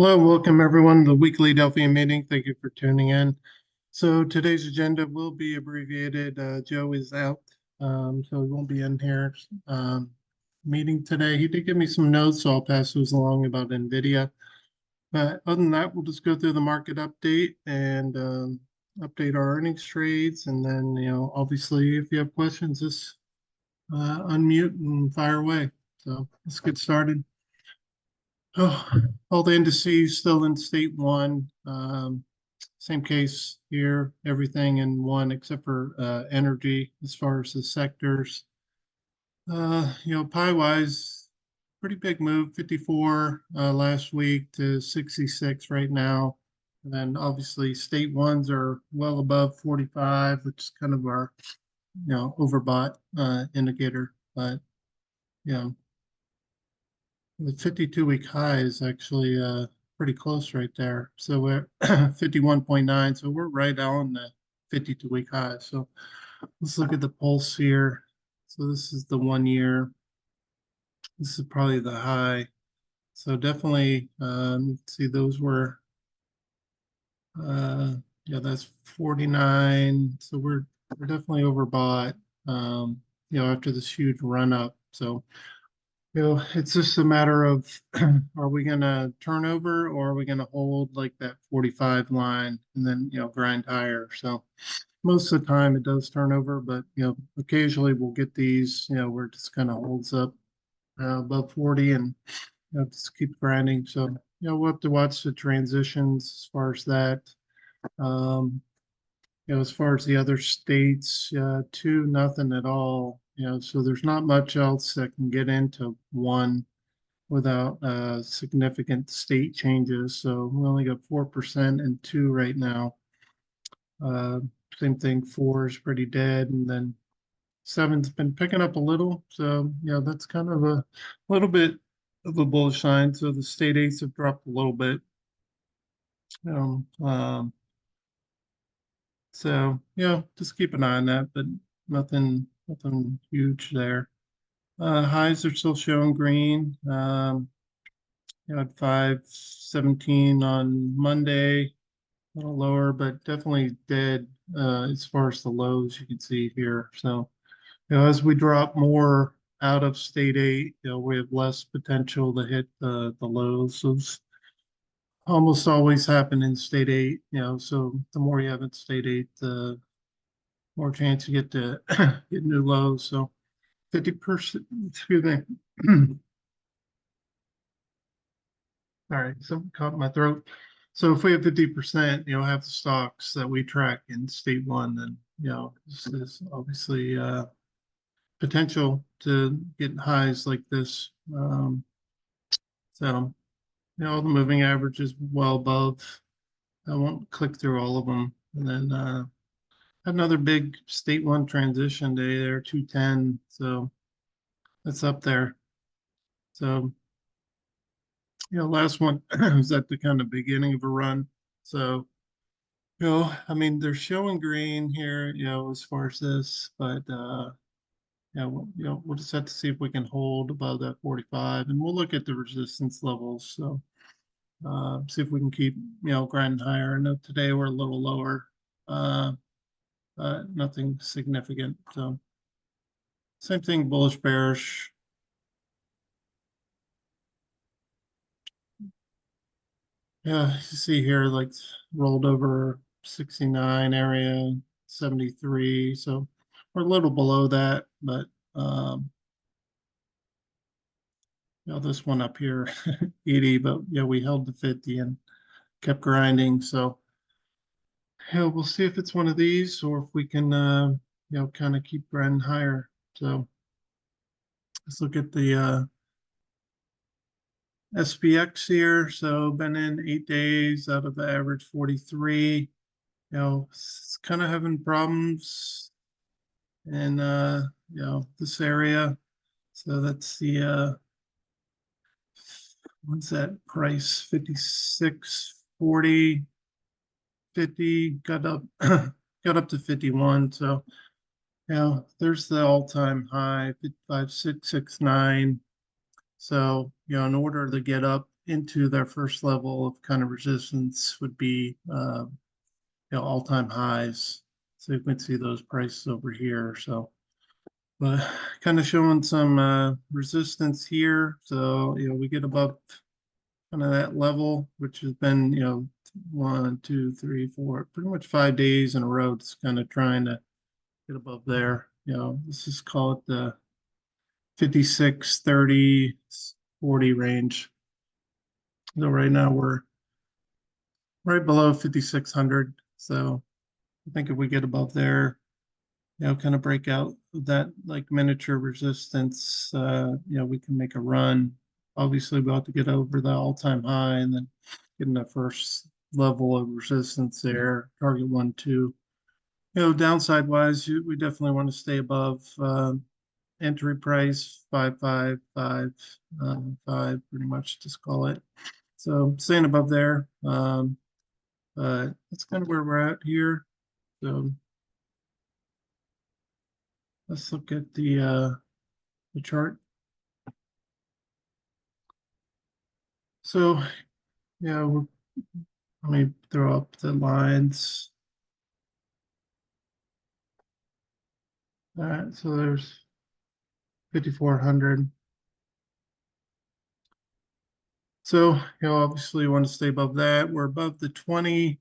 Hello, welcome everyone to the weekly Delphian meeting. Thank you for tuning in. So today's agenda will be abbreviated. Joe is out, so he won't be in here meeting today. He did give me some notes, so I'll pass those along about NVIDIA. But other than that, we'll just go through the market update and update our earnings trades. And then, obviously, if you have questions, just unmute and fire away. So let's get started. Oh, all the indices still in state one. Same case here, everything in one except for energy as far as the sectors. Pie wise, pretty big move, 54 last week to 66 right now. And then obviously state ones are well above 45, which is kind of our, overbought indicator. But, you know, the 52-week high is actually pretty close right there. So we're 51.9. So we're right on the 52-week high. So let's look at the pulse here. So this is the 1 year. This is probably the high. So definitely, you can see those were, yeah, that's 49. So we're definitely overbought, after this huge run up. So it's just a matter of are we going to turn over or are we going to hold like that 45 line and then, grind higher? So most of the time it does turn over, but, occasionally we'll get these, where it just kind of holds up above 40 and just keep grinding. So, we'll have to watch the transitions as far as that. Um, as far as the other states, 2-0 at all. So there's not much else that can get into one without significant state changes. So we only got 4% and 2 right now. Uh, Same thing, 4 is pretty dead, and then 7's been picking up a little. So that's kind of a little bit of a bullish sign. So the state eights have dropped a little bit. Um, um, So just keep an eye on that, but nothing huge there. Highs are still showing green. At 517 on Monday, a little lower, but definitely dead as far as the lows you can see here. So as we drop more out of state eight, we have less potential to hit the lows. So almost always happen in state eight, so the more you have in state eight, the more chance you get to get new lows. So 50%, excuse me. All right, something caught my throat. So if we have 50%, have the stocks that we track in state one, then, this is obviously potential to get highs like this. So, all the moving average is well above. I won't click through all of them. And then another big state one transition day there, 210. So that's up there. So, last one was at the kind of beginning of a run. So, I mean, they're showing green here, as far as this, but we'll just have to see if we can hold above that 45, and we'll look at the resistance levels. So, see if we can keep, grinding higher. I know today we're a little lower, nothing significant. So, same thing, bullish, bearish. Yeah, you see here, like rolled over 69 area, 73. So we're a little below that, but this one up here, 80, but we held the 50 and kept grinding. So we'll see if it's one of these or if we can kind of keep grinding higher. So let's look at the SPX here. So been in 8 days out of the average 43. It's kind of having problems in this area. So that's the what's that price? 56.40, 50 got up got up to 51. So there's the all-time high, 55,669. So in order to get up into their first level of kind of resistance would be, all-time highs. So you can see those prices over here. So, but kind of showing some resistance here. So, we get above kind of that level, which has been, 1, 2, 3, 4, pretty much 5 days in a row. It's kind of trying to get above there. Let's just call it the 56, 30, 40 range. So right now we're right below 5,600. So I think if we get above there, kind of break out that like miniature resistance, we can make a run. Obviously, we'll have to get over the all-time high and then get in the first level of resistance there, target 1, 2. Downside wise, we definitely want to stay above entry price 5, 5, 5, 5, pretty much just call it. So staying above there. But that's kind of where we're at here. So let's look at the chart. So yeah, let me throw up the lines. All right, so there's 5,400. So, obviously you want to stay above that. We're above the 20,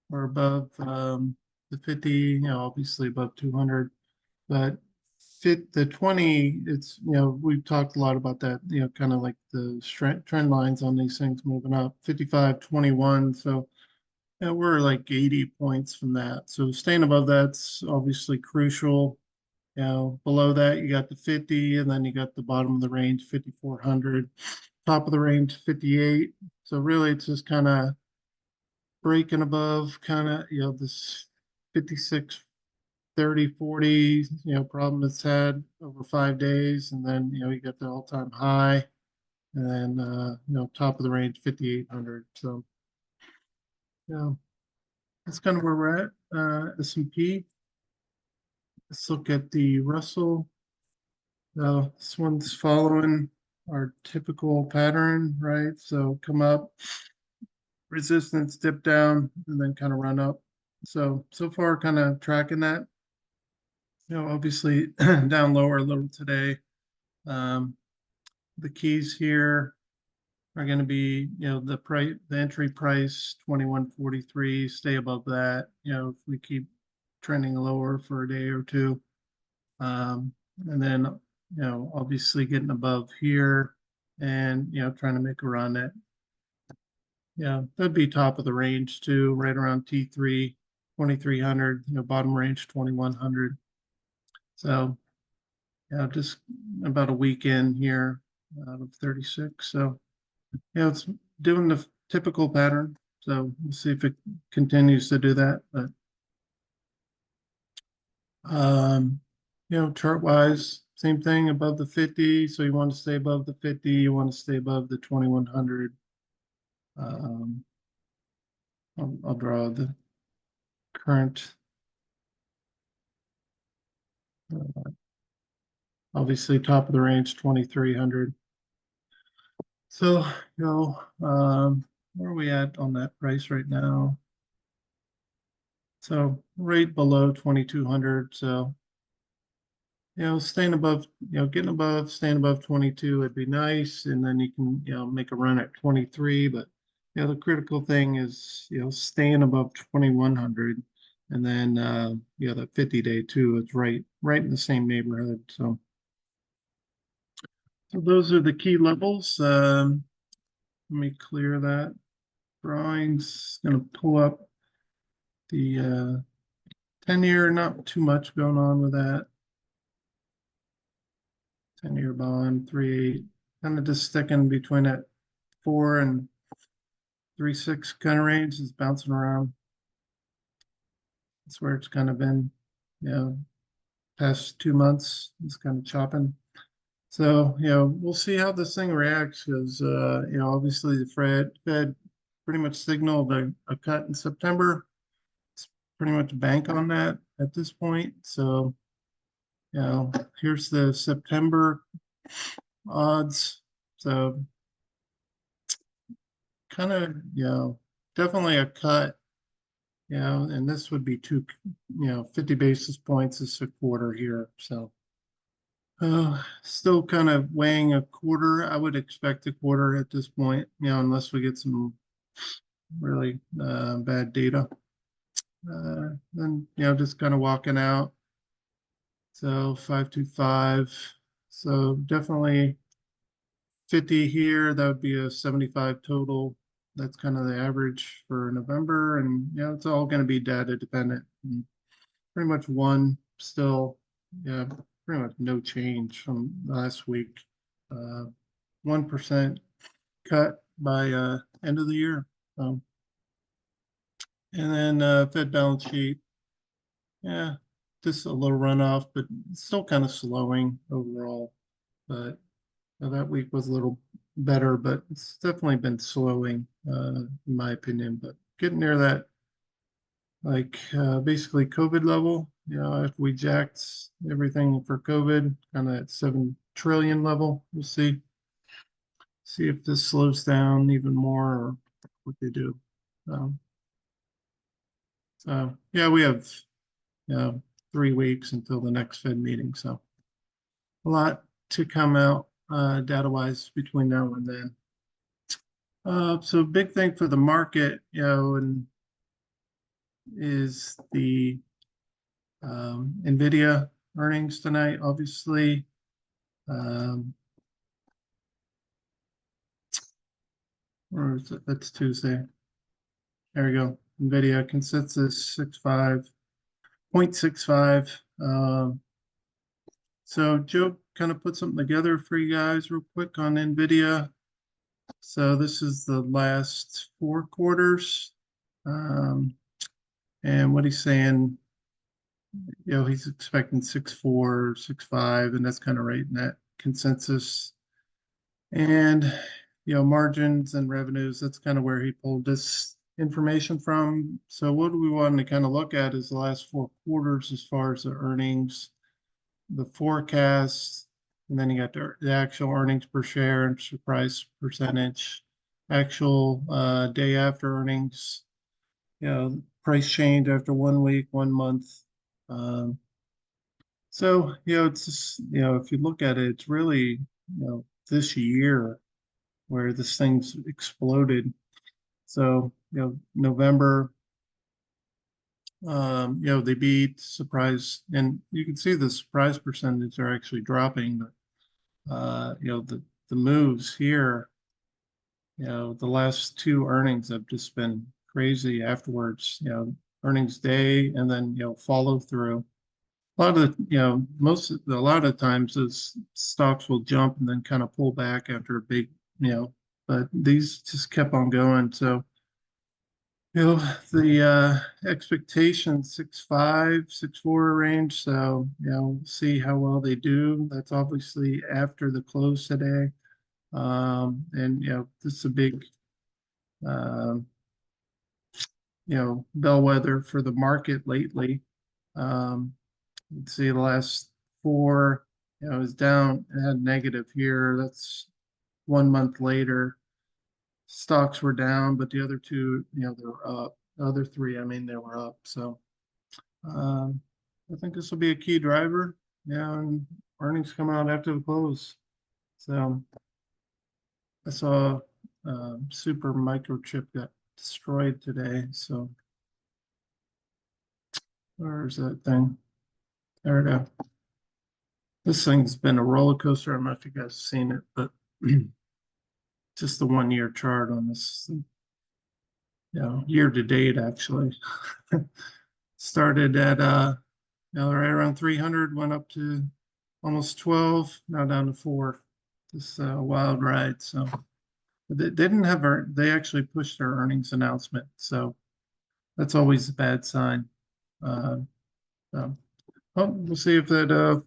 we're above the 50, obviously above 200, but the 20, it's, we've talked a lot about that, kind of like the trend lines on these things moving up, 55, 21. So, we're like 80 points from that. So staying above that's obviously crucial. Below that you got the 50, and then you got the bottom of the range, 5,400, top of the range, 58. So really it's just kind of breaking above kind of, this 56, 30, 40, problem it's had over 5 days. And then, you got the all-time high, and then, top of the range, 5,800. So, yeah, that's kind of where we're at. S&P. Let's look at the Russell. This one's following our typical pattern, right? So come up, resistance, dip down, and then kind of run up. So far kind of tracking that. Obviously down lower a little today. Um, the keys here are going to be, the price, the entry price, 21.43. Stay above that. If we keep trending lower for a day or two. And then, obviously getting above here and, trying to make a run at, that'd be top of the range too, right around T3, 2,300, bottom range, 2,100. So, just about a weekend here out of 36. So, it's doing the typical pattern. So we'll see if it continues to do that. But chart wise, same thing above the 50. So you want to stay above the 50. You want to stay above the 2,100. I'll draw the current. Obviously, top of the range, 2,300. So, where are we at on that price right now? So right below 2,200. So, staying above, getting above, staying above 22 would be nice. And then you can, make a run at 23. But, the critical thing is, staying above 2,100. And then, the 50-day too, it's right in the same neighborhood. So those are the key levels. Let me clear that. Drawings, going to pull up the 10-year, not too much going on with that. 10-year bond, 3.8, kind of just sticking between that 4 and 3.6 kind of range, is bouncing around. That's where it's kind of been, past 2 months. It's kind of chopping. So, we'll see how this thing reacts because, obviously the Fed pretty much signaled a cut in September. It's pretty much bank on that at this point. So, here's the September odds. So kind of, definitely a cut, and this would be 50 basis points is a quarter here. So still kind of weighing a quarter. I would expect a quarter at this point, unless we get some really bad data. Then, just kind of walking out. So 525. So definitely 50 here. That would be a 75 total. That's kind of the average for November. And, it's all going to be data dependent. And pretty much one still, yeah, pretty much no change from last week. 1% cut by end of the year. And then Fed balance sheet. Yeah, just a little runoff, but still kind of slowing overall. But that week was a little better, but it's definitely been slowing, in my opinion. But getting near that, like basically COVID level. If we jacked everything for COVID, kind of at 7 trillion level, we'll see if this slows down even more or what they do. Um, so yeah, we have 3 weeks until the next Fed meeting. So a lot to come out data wise between now and then. So big thing for the market, and is the NVIDIA earnings tonight, obviously. Um, or is it, that's Tuesday. There we go. NVIDIA consensus 0.65. So Joe kind of put something together for you guys real quick on NVIDIA. So this is the last 4 quarters. And what he's saying, he's expecting 6.4, 6.5, and that's kind of right in that consensus. And, margins and revenues, that's kind of where he pulled this information from. So what do we want to kind of look at is the last 4 quarters as far as the earnings, the forecast, and then you got the actual earnings per share and surprise percentage, actual day after earnings, price change after 1 week, 1 month. So, it's just, if you look at it, it's really, this year where this thing's exploded. So, November, they beat surprise, and you can see the surprise percentage are actually dropping. But, the moves here, the last 2 earnings have just been crazy afterwards, earnings day and then, follow through. A lot of a lot of times those stocks will jump and then kind of pull back after a big, but these just kept on going. So, the expectation 6.5, 6.4 range. So, see how well they do. That's obviously after the close today. And, this is a big, um, bellwether for the market lately. Let's see, the last 4, is down, it had negative here. That's 1 month later. Stocks were down, but the other 2, they were up. The other 3, I mean, they were up. So I think this will be a key driver. And earnings come out after the close. So I saw super microchip got destroyed today. So where's that thing? There it is. This thing's been a roller coaster. I don't know if you guys have seen it, but just the 1 year chart on this, year to date actually. Started at right around 300, went up to almost 12, now down to 4. This wild ride. So they didn't have they actually pushed their earnings announcement. So that's always a bad sign. So, well, we'll see if that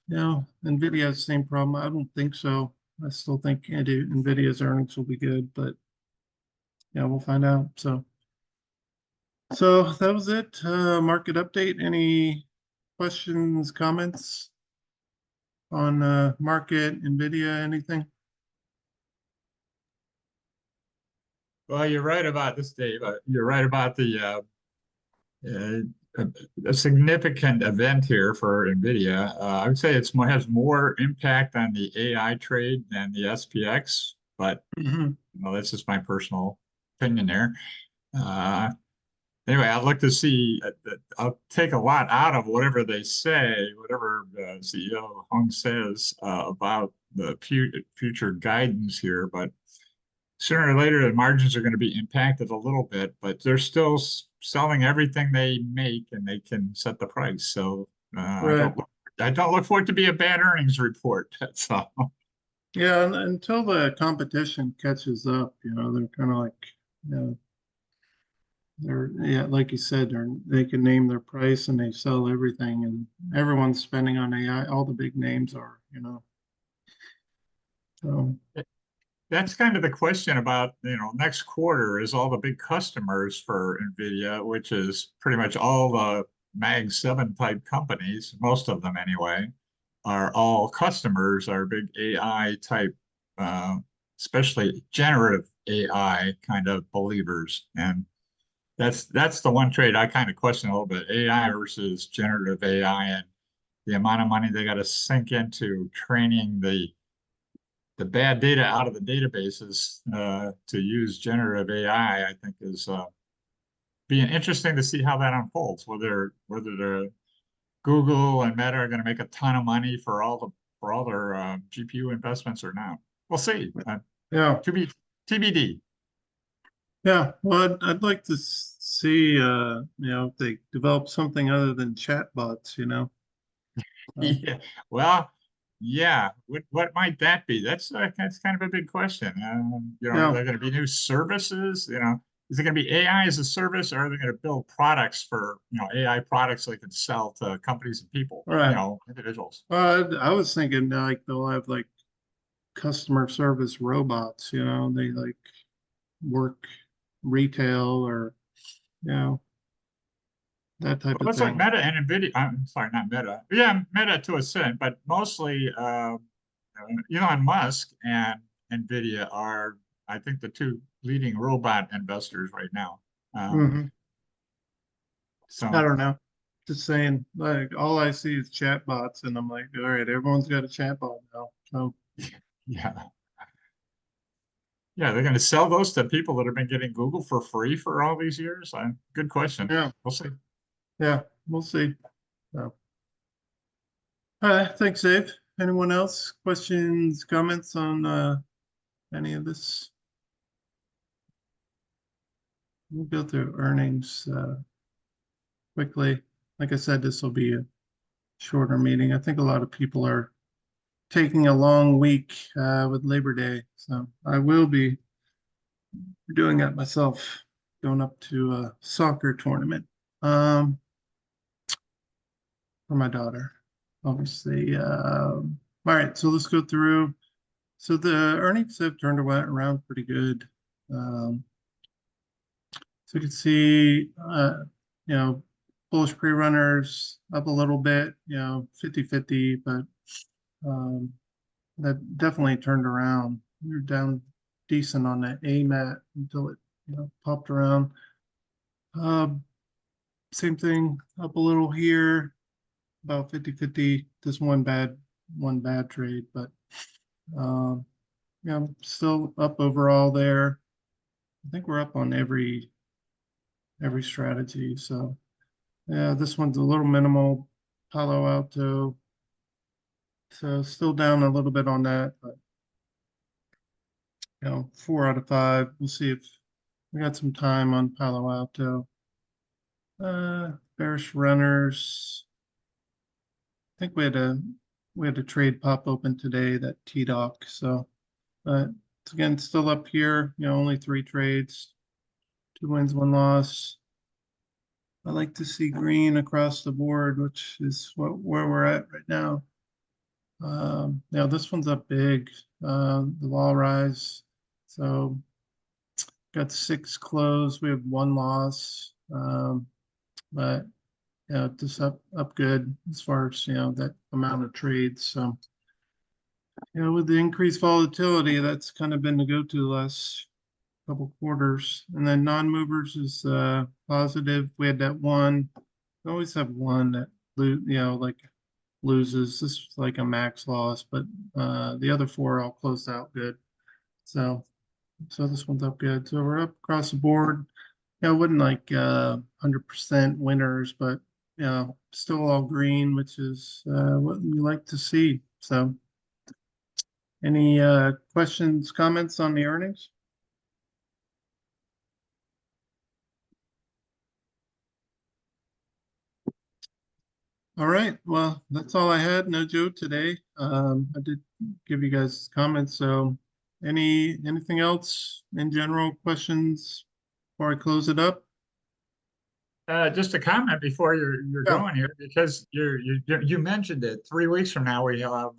NVIDIA has the same problem. I don't think so. I still think NVIDIA's earnings will be good, but we'll find out. So that was it. Market update. Any questions, comments on market, NVIDIA, anything? Well, you're right about this, Dave. You're right about the uh, a significant event here for NVIDIA. I would say has more impact on the AI trade than the SPX, but Mhm. that's just my personal opinion there. Uh, Anyway, I'd look to see. I'll take a lot out of whatever they say, whatever CEO Hung says about the future guidance here. But sooner or later, the margins are going to be impacted a little bit. But they're still selling everything they make, and they can set the price. So Right. I don't look for it to be a bad earnings report. That's all. Yeah, and until the competition catches up, they're kind of like, they're, yeah, like you said, they can name their price and they sell everything, and everyone's spending on AI. All the big names are. So That's kind of the question about, next quarter is all the big customers for NVIDIA, which is pretty much all the Mag 7 type companies, most of them anyway, are all customers, are big AI type, uh, especially generative AI kind of believers. And that's the one trade I kind of question a little bit, AI versus generative AI and the amount of money they got to sink into training the bad data out of the databases to use generative AI, I think is being interesting to see how that unfolds. Whether the Google and Meta are going to make a ton of money for all their GPU investments or not. We'll see. yeah, To be TBD. yeah. Well, I'd like to see, if they develop something other than chatbots. So, Yeah. Well, yeah. What might that be? That's kind of a big question. Are yeah, there going to be new services? Is it going to be AI as a service, or are they going to build products for AI products they can sell to companies and people, all right. individuals? I was thinking like they'll have like customer service robots, they like work retail or, you know, that type Well, of looks like thing. Meta and Nvidia. I'm sorry, not Meta. Yeah, Meta to a extent, but mostly Elon Musk and Nvidia are, I think, the two leading robot investors right now. Um, Hmm. I so don't know. Just saying, like all I see is chatbots, and I'm like, all right, everyone's got a chatbot now. So yeah, yeah, they're going to sell those to people that have been getting Google for free for all these years. Good question. yeah, We'll see. yeah, we'll see. So, all right, thanks, Dave. Anyone else? Questions, comments on any of this? We'll go through earnings quickly. Like I said, this will be a shorter meeting. I think a lot of people are taking a long week with Labor Day, so I will be doing that myself, going up to a soccer tournament for my daughter, obviously. All right, so let's go through. So the earnings have turned around pretty good. Um, so you can see, you know, bullish pre-runners up a little bit, 50-50, but um, that definitely turned around. We were down decent on that AMAT until it, popped around. Uh, Same thing, up a little here, about 50-50. Just one bad trade, but um, yeah, still up overall there. I think we're up on every strategy. So yeah, this one's a little minimal. Palo Alto, so still down a little bit on that, but 4 out of 5. We'll see if we got some time on Palo Alto. Bearish runners. I think we had a trade pop open today that T-Doc. So it's again still up here, only 3 trades, 2 wins, 1 loss. I like to see green across the board, which is where we're at right now. Now this one's up big, the wall rise. So got 6 closed. We have 1 loss, but just up good as far as that amount of trades. So with the increased volatility, that's kind of been the go-to last couple quarters. And then non-movers is positive. We had that one. We always have one that like loses. This is like a max loss, but the other four all closed out good. So this one's up good. So we're up across the board. Yeah, I wouldn't like 100% winners, but still all green, which is what we like to see. So any questions, comments on the earnings? All right, well, that's all I had. No Joe today. I did give you guys comments. So anything else in general, questions before I close it up? Just a comment before you're Yeah. going here, because you mentioned it. 3 weeks from now, we have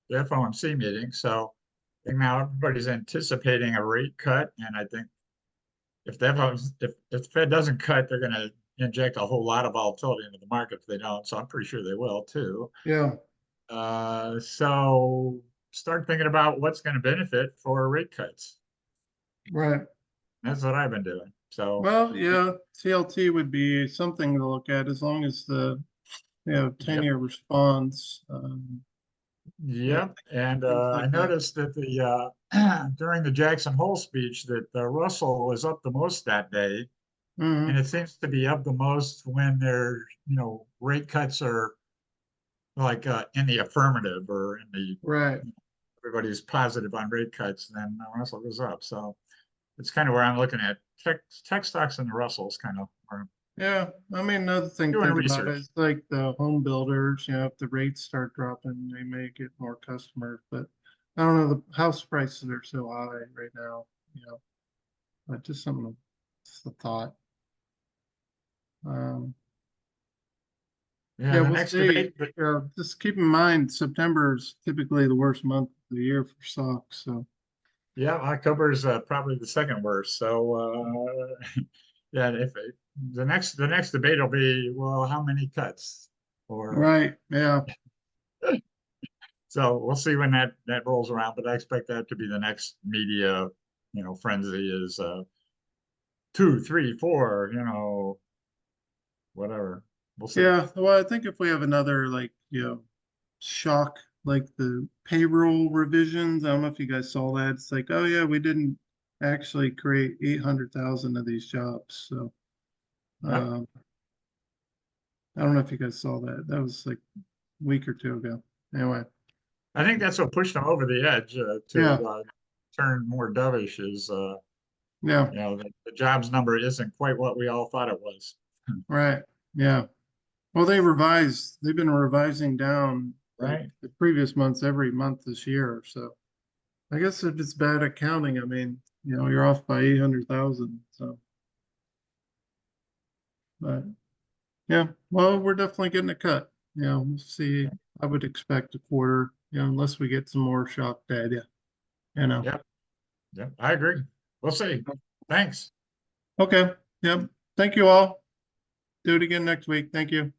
the FOMC meeting. So I think now everybody's anticipating a rate cut. And I think if if the Fed doesn't cut, they're going to inject a whole lot of volatility into the market if they don't. So I'm pretty sure they will too. Yeah, So start thinking about what's going to benefit for rate cuts. right. That's what I've been doing. So Well, yeah, CLT would be something to look at as long as the 10-year responds. yep. And Things I like that. noticed that the during the Jackson Hole speech that the Russell was up the most that day, and Hmm. it seems to be up the most when there, rate cuts are like in the affirmative, or in the Right. everybody's positive on rate cuts, then the Russell goes up. So it's kind of where I'm looking at tech stocks and the Russells, kind of where I'm Yeah. I mean, another thing to doing think about research. is like the home builders, if the rates start dropping, they may get more customers, but I don't know, the house prices are so high right now, but just something, just a thought. Um, Yeah, yeah, the we'll next see. debate, but Just keep in mind, September is typically the worst month of the year for stocks, so. yeah, October is probably the second worst. So yeah, if the next debate will be, well, how many cuts? Or Right, yeah, so we'll see when that rolls around. But I expect that to be the next media, frenzy is 2, 3, 4, whatever. We'll see. yeah. Well, I think if we have another like, shock, like the payroll revisions, I don't know if you guys saw that. It's like, oh yeah, we didn't actually create 800,000 of these jobs. So, Yep. um, I don't know if you guys saw that. That was like a week or two ago. Anyway, I think that's what pushed them over the edge yeah, to turn more dovish. Is yeah, the jobs number isn't quite what we all thought it was. right, yeah. Well, they've been revising down like Right. the previous months every month this year. So I guess if it's bad accounting, I mean, you're off by 800,000. So, but yeah, well, we're definitely getting a cut. We'll see. I would expect a quarter, unless we get some more shock data, you know. Yep. Yep. I agree. We'll see. Thanks. Okay. Yep. Thank you all. Do it again next week. Thank you.